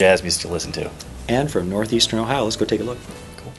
jazz music to listen to. And from northeastern Ohio, let's go take a look. Cool.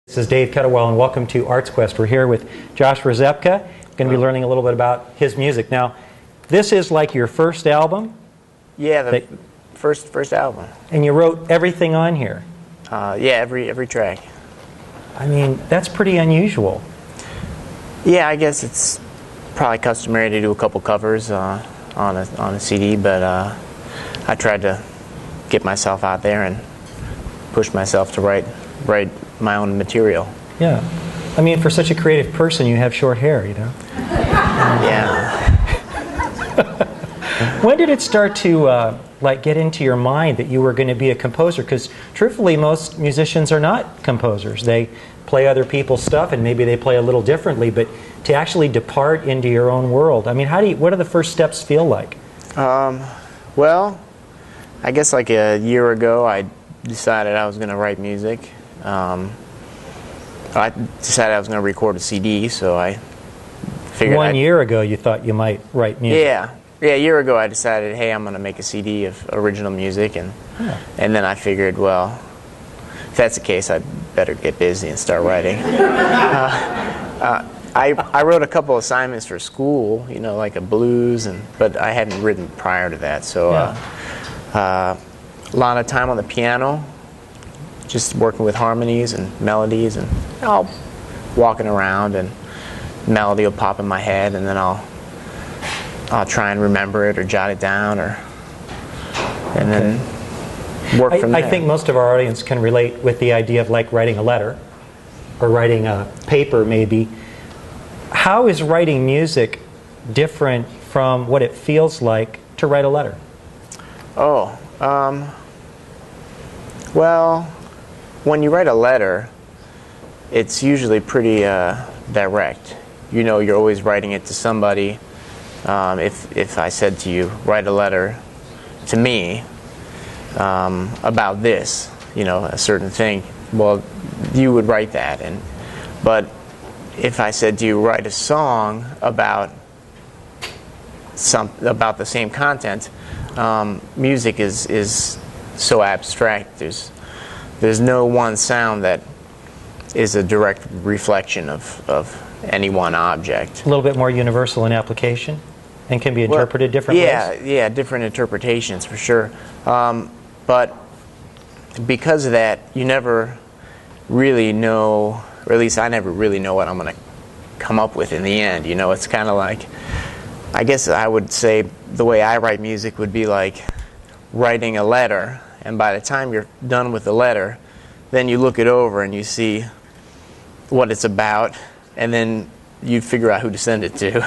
This is Dave Kettlewell, and welcome to Arts Quest. We're here with Joshua Rzepka. We're going to be learning a little bit about his music. Now, this is like your first album? Yeah, the first album. And you wrote everything on here? Yeah, every track. I mean, that's pretty unusual. Yeah, I guess it's probably customary to do a couple covers on a CD, but I tried to get myself out there and push myself to write my own material. Yeah. I mean, for such a creative person, you have short hair, you know? Yeah. When did it start to get into your mind that you were going to be a composer? Because truthfully, most musicians are not composers. They play other people's stuff, and maybe they play a little differently, but to actually depart into your own world, I mean, what do the first steps feel like? Well, I guess like a year ago, I decided I was going to write music. I decided I was going to record a CD, so I figured 1 year ago you thought you might write music. Yeah, a year ago I decided, hey, I'm going to make a CD of original music, and then I figured, well, if that's the case, I'd better get busy and start writing. I wrote a couple assignments for school, you know, like a blues, but I hadn't written prior to that, so a lot of time on the piano, just working with harmonies and melodies, and I'll walking around and melody will pop in my head, and then I'll try and remember it or jot it down, and then work from there. I think most of our audience can relate with the idea of like writing a letter or writing a paper maybe. How is writing music different from what it feels like to write a letter? Well, when you write a letter, it's usually pretty direct. You know, you're always writing it to somebody. If I said to you, write a letter to me about this, you know, a certain thing, well, you would write that. But if I said to you, write a song about the same content, music is so abstract. There's no one sound that is a direct reflection of any one object. A little bit more universal in application and can be interpreted different ways? Yeah, different interpretations for sure. But because of that, you never really know, or at least I never really know what I'm going to come up with in the end. You know, it's kind of like, I guess I would say the way I write music would be like writing a letter, and by the time you're done with the letter, then you look it over and you see what it's about, and then you figure out who to send it to.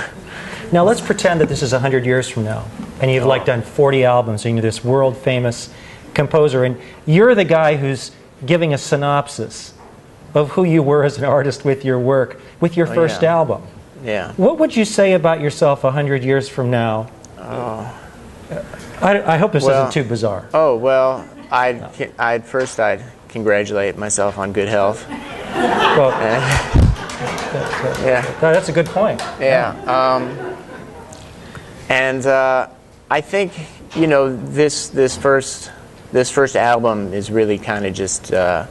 Now let's pretend that this is 100 years from now, and you've like done 40 albums, and you're this world-famous composer, and you're the guy who's giving a synopsis of who you were as an artist with your work, with your first album. Yeah. What would you say about yourself 100 years from now? I hope this isn't too bizarre. Oh, well, I'd congratulate myself on good health. Well, that's a good point. Yeah. And I think, you know, this first album is really kind of just the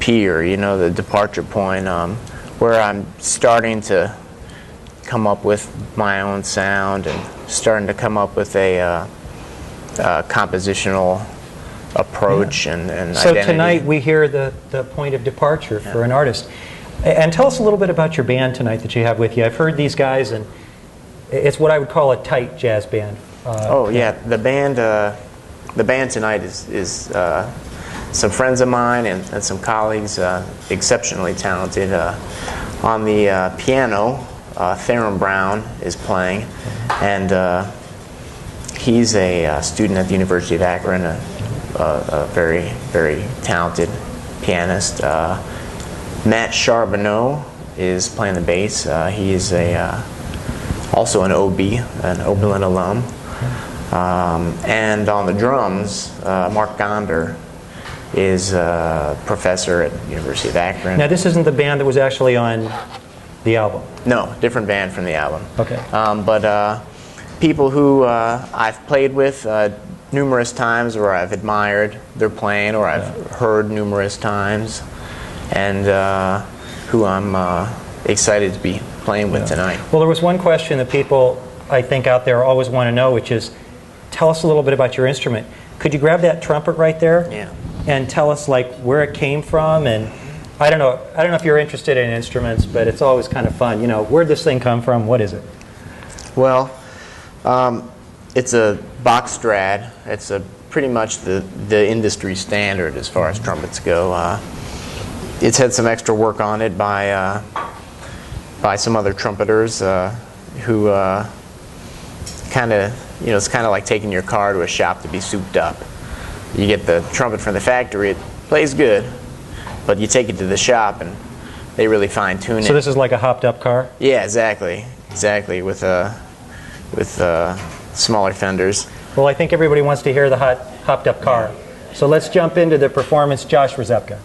pier, you know, the departure point, where I'm starting to come up with my own sound and starting to come up with a compositional approach and so identity. Tonight we hear the point of departure for an artist. And tell us a little bit about your band tonight that you have with you. I've heard these guys, and it's what I would call a tight jazz band. The band tonight is some friends of mine and some colleagues, exceptionally talented. On the piano, Theron Brown is playing, and he's a student at the University of Akron, a very, very talented pianist. Matt Charboneau is playing the bass. He is also an OB, an Oberlin alum. And on the drums, Mark Gonder is a professor at the University of Akron. Now, this isn't the band that was actually on the album? No, different band from the album. Okay. But people who I've played with numerous times, or I've admired their playing, or I've heard numerous times, and who I'm excited to be playing with tonight. Well, there was one question that people, I think, out there always want to know, which is, tell us a little bit about your instrument. Could you grab that trumpet right there? Yeah. And tell us like where it came from, and I don't know if you're interested in instruments, but it's always kind of fun. You know, where'd this thing come from? What is it? Well, it's a box Strat. It's pretty much the industry standard as far as trumpets go. It's had some extra work on it by some other trumpeters who kind of, you know, it's kind of like taking your car to a shop to be souped up. You get the trumpet from the factory, it plays good, but you take it to the shop and they really fine tune it. So this is like a hopped up car? Yeah, exactly, with smaller fenders. Well, I think everybody wants to hear the hopped up car. So let's jump into the performance. Josh Rzepka.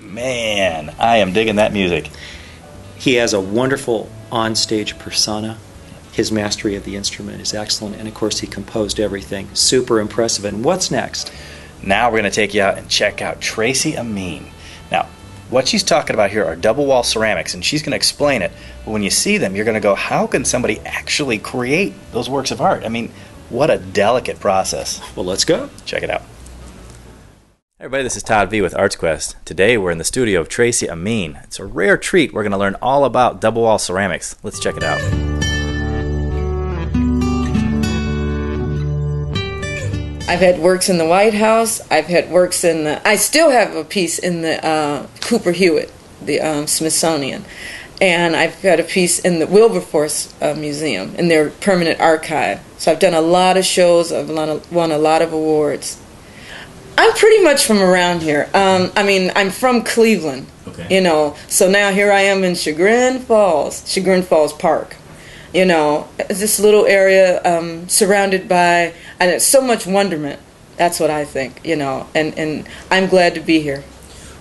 Man, I am digging that music. He has a wonderful on-stage persona. His mastery of the instrument is excellent, and of course he composed everything. Super impressive. And what's next? Now we're going to take you out and check out Tracy Amin. Now, what she's talking about here are double wall ceramics, and she's going to explain it. But when you see them, you're going to go, how can somebody actually create those works of art? I mean, what a delicate process. Well, let's go. Check it out. Hey everybody, this is Todd V with Arts Quest. Today we're in the studio of Tracy Amin. It's a rare treat. We're going to learn all about double wall ceramics. Let's check it out. I've had works in the White House. I've had works in the... I still have a piece in the Cooper Hewitt, the Smithsonian. And I've got a piece in the Wilberforce Museum, in their permanent archive. So I've done a lot of shows. I've won a lot of awards. I'm pretty much from around here. I mean, I'm from Cleveland, you know. So now here I am in Chagrin Falls Park. You know, it's this little area surrounded by, and it's so much wonderment. That's what I think, you know, and I'm glad to be here.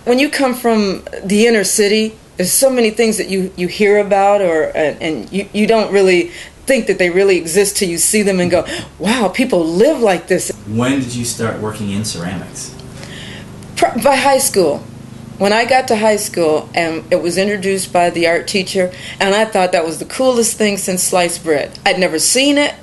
When you come from the inner city, there's so many things that you hear about, and you don't really think that they really exist till you see them and go, wow, people live like this. When did you start working in ceramics? By high school. When I got to high school, and it was introduced by the art teacher, and I thought that was the coolest thing since sliced bread. I'd never seen it,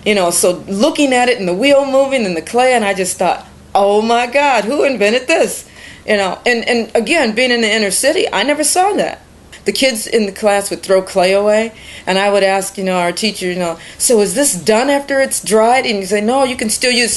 you know, so looking at it and the wheel moving and the clay, and I just thought, oh my God, who invented this? You know, and again, being in the inner city, I never saw that. The kids in the class would throw clay away, and I would ask, you know, our teacher, you know, so is this done after it's dried? And he'd say, no, you can still use it.